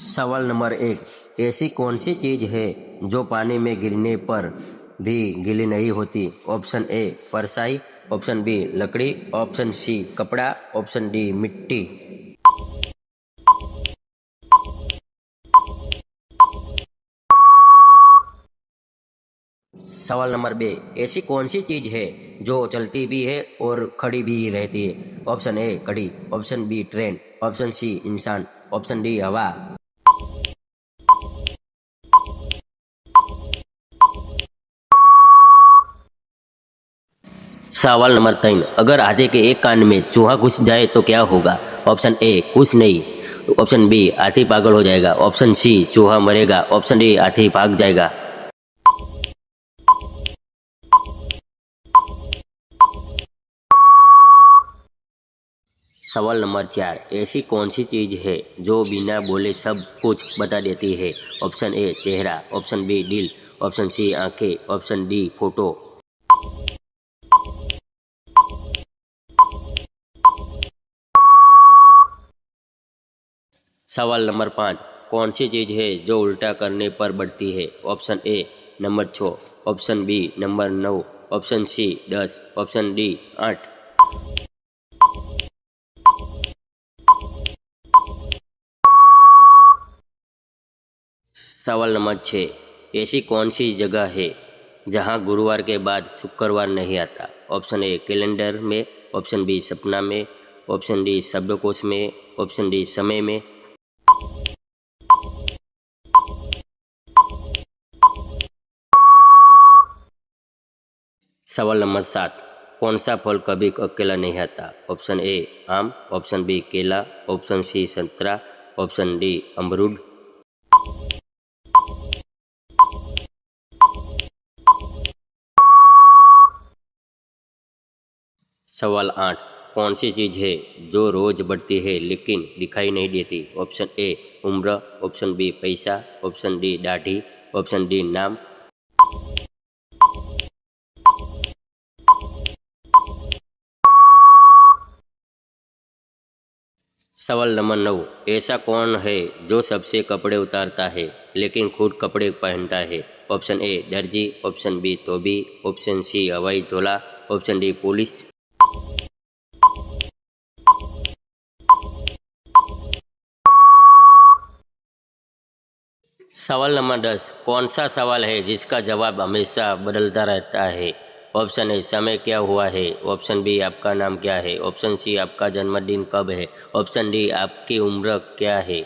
सवाल नंबर 1। ऐसी कौन सी चीज़ है जो पानी में गिरने पर भी गीली नहीं होती? ऑप्शन ए परछाई, ऑप्शन बी लकड़ी, ऑप्शन सी कपड़ा, ऑप्शन डी मिट्टी। सवाल नंबर 2। ऐसी कौन सी चीज़ है जो चलती भी है और खड़ी भी रहती है? ऑप्शन ए घड़ी, option B train, option C इंसान, ऑप्शन डी हवा। सवाल नंबर 3। अगर हाथी के एक कान में चूहा घुस जाए तो क्या होगा? ऑप्शन ए कुछ नहीं, ऑप्शन बी हाथी पागल हो जाएगा, ऑप्शन सी चूहा मरेगा, ऑप्शन डी हाथी भाग जाएगा। सवाल नंबर 4। ऐसी कौन सी चीज़ है जो बिना बोले सब कुछ बता देती है? ऑप्शन ए चेहरा, ऑप्शन बी दिल, ऑप्शन सी आंखें, ऑप्शन डी फोटो। सवाल नंबर 5। कौन सी चीज़ है जो उल्टा करने पर बढ़ती है? Option A number 6, option B number 9, option C 10, option D 8। सवाल नंबर 6। ऐसी कौन सी जगह है जहां गुरुवार के बाद शुक्रवार नहीं आता? ऑप्शन ए कैलेंडर में, ऑप्शन बी सपना में, ऑप्शन डी शब्दकोश में, ऑप्शन डी समय में। सवाल नंबर 7। कौन सा फल कभी अकेला नहीं आता? ऑप्शन ए आम, ऑप्शन बी केला, ऑप्शन सी संतरा, ऑप्शन डी अमरूद। सवाल 8। कौन सी चीज़ है जो रोज बढ़ती है लेकिन दिखाई नहीं देती? ऑप्शन ए उम्र, ऑप्शन बी पैसा, ऑप्शन डी दाढ़ी, ऑप्शन डी नाम। सवाल नंबर 9। ऐसा कौन है जो सबसे कपड़े उतारता है लेकिन खुद कपड़े पहनता है? ऑप्शन ए दर्जी, ऑप्शन बी धोबी, ऑप्शन सी हवाई झोला, ऑप्शन डी पुलिस। सवाल नंबर 10। कौन सा सवाल है जिसका जवाब हमेशा बदलता रहता है? ऑप्शन ए समय क्या हुआ है, ऑप्शन बी आपका नाम क्या है, ऑप्शन सी आपका जन्मदिन कब है, ऑप्शन डी आपकी उम्र क्या है।